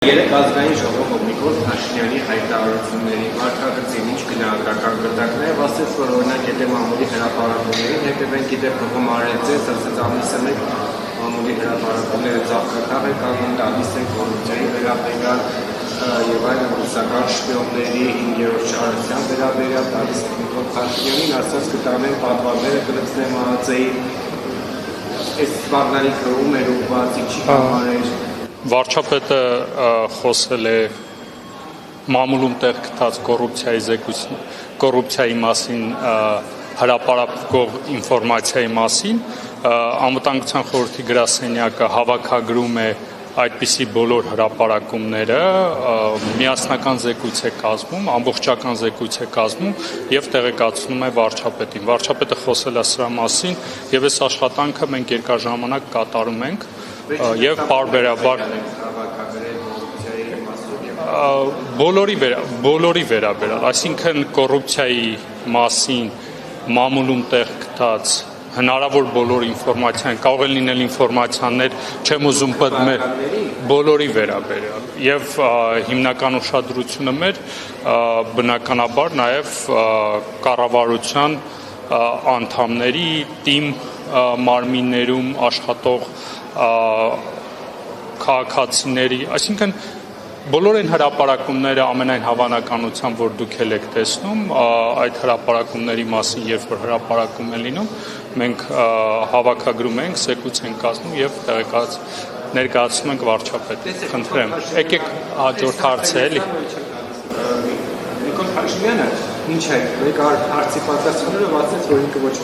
Երեք ազգային ժողովը Նիկոլ Փաշինյանի հայտարարությունների վարքագծին ինչ գնահատական կտակն է, ասաց, որ օրինակ եթե մամուլի հրապարակումներին հետևենք գիտե փոխում արեցեց, ասաց ամիսը մեկ մամուլի հրապարակումները ծաղկակաղ է կանգուն տալիս են կոռուպցիայի վերաբերյալ եւ այլն ռուսական շպիոնների 5-րդ շարժության վերաբերյալ տալիս Նիկոլ Փաշինյանին, ասաց կտանեն պատվարները կլցնեն ՄԱԾ-ի այս սպառնալիքը ում էր ուղղված, ինչի համար էր Վարչապետը խոսել է մամուլում տեղ գտած կոռուպցիայի մասին հրապարակող ինֆորմացիայի մասին անվտանգության խորհրդի գրասենյակը հավաքագրում է այդպիսի բոլոր հրապարակումները, միասնական զեկույց է կազմում, ամբողջական զեկույց է կազմում եւ տեղեկացնում է վարչապետին։ Վարչապետը խոսել է սրա մասին եւ այս աշխատանքը մենք երկար ժամանակ կատարում ենք եւ պարբերաբար բոլորի վերաբերյալ, այսինքն կոռուպցիայի մասին մամուլում տեղ գտած հնարավոր բոլոր ինֆորմացիան, կարող է լինել ինֆորմացիաներ, չեմ ուզում պատմել, բոլորի վերաբերյալ եւ հիմնական ուշադրությունը մեր բնականաբար նաեւ կառավարության անդամների թիմ մարմիններում աշխատող քաղաքացիների, այսինքն բոլոր այն հրապարակումները ամենայն հավանականությամբ, որ դուք եք տեսնում, այդ հրապարակումների մասին, երբ որ հրապարակում է լինում, մենք հավաքագրում ենք, զեկույց ենք կազմում եւ ներկայացնում ենք վարչապետին։ Խնդրեմ, եկեք հաջորդ հարցը էլի։ Նիկոլ Փաշինյանը ինչ է, մեկ հարցի պատասխանելով ասաց, որ ինքը ոչ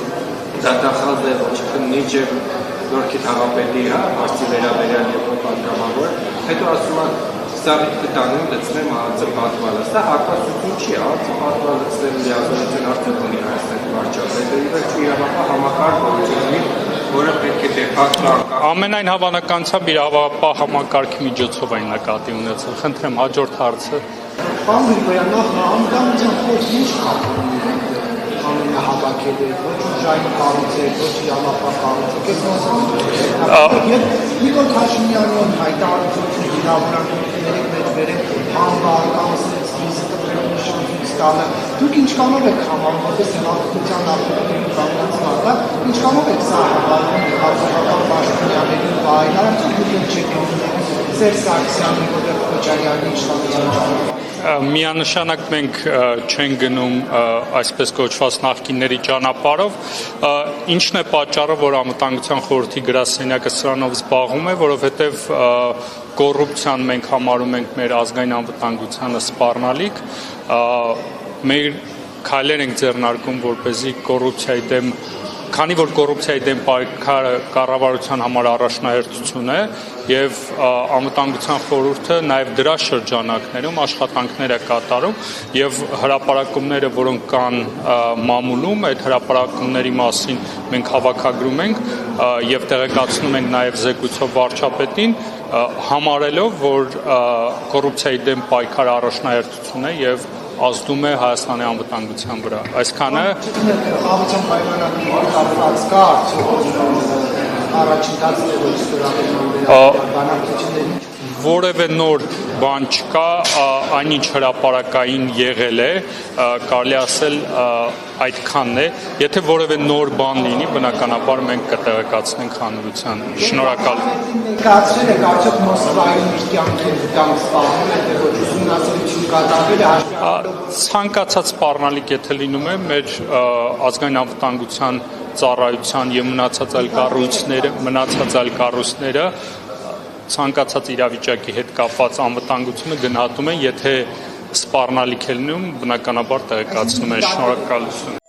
դատախազ է, ոչ քննիչ է, Նորքի թաղապետի հարցի վերաբերյալ եւ պատգամավոր, հետո ասում է սաղիթ կտանում լցնեմ ԱԱԾ պատվալը, սա հակասություն չի, ԱԱԾ պատվալը լցնեմ լիազորություն արդյոք ունի Հայաստանի վարչապետը, ի վերջո իրավապահ համակարգ ունի, որը պետք է դեֆակտո ամենայն հավանականությամբ իրավապահ համակարգի միջոցով այն նկատի ունեցել։ Խնդրեմ հաջորդ հարցը։ Պարոն Գրիգորյան, անվտանգության խորհուրդը ինչ կապ ունի ամենահավաքել է, ոչ ուժային կառույցեր, ոչ իրավապահ կառույցեր, եւ Նիկոլ Փաշինյանին հայտարարությունը իրավունքների մեջ վերել համբար կանցնեց վիզիտը նշանից տալը։ Դուք ինչքանով եք համարում, որպես հեղափոխության նախագահի կառավարության, ինչքանով եք սա հավալում հեղափոխական պաշտոնյաներին վայր, արդյոք դուք չեք ունենում Սերժ Սարգսյանի, Ռոբերտ Քոչարյանի իշխանության Միանշանակ մենք չենք գնում այսպես կոչված նախկինների ճանապարհով, ինչն է պատճառը, որ անվտանգության խորհրդի գրասենյակը սրանով զբաղվում է, որովհետև կոռուպցիան մենք համարում ենք մեր ազգային անվտանգությանը սպառնալիք, մեր քայլեր ենք ձեռնարկում, որպեսզի կոռուպցիայի դեմ Քանի որ կոռուպցիայի դեմ պայքարը կառավարության համար առաջնահերթություն է եւ անվտանգության խորհուրդը նաեւ դրա շրջանակներում աշխատանքներ է կատարում եւ հրապարակումները, որոնք կան մամուլում, այդ հրապարակումների մասին մենք հավաքագրում ենք եւ տեղեկացնում ենք նաեւ զեկույցով վարչապետին, համարելով, որ կոռուպցիայի դեմ պայքարը առաջնահերթություն է եւ ազդում է Հայաստանի անվտանգության վրա։ Այսքանը խաղաղության պայմանագրի կապված կա առաջընթացները բանակցությունների որևէ նոր բան չկա, այնինչ հրապարակային եղել է, կարելի ասել այդքանն է, եթե որևէ նոր բան լինի, բնականաբար մենք կտեղեկացնենք հանրությանը։ Շնորհակալ։ Ներկայացրել եք արդյոք Մոսկվայում իր կյանքին վտանգ սպառնում է, թե ոչ ուսումնասիրություն կատարվել է Ցանկացած սպառնալիք եթե լինում է, մեր ազգային անվտանգության ծառայության եւ մնացած այլ կառույցները ցանկացած իրավիճակի հետ կապված անվտանգությունը գնահատում են, եթե սպառնալիք է լինում, բնականաբար տեղեկացնում են։ Շնորհակալություն։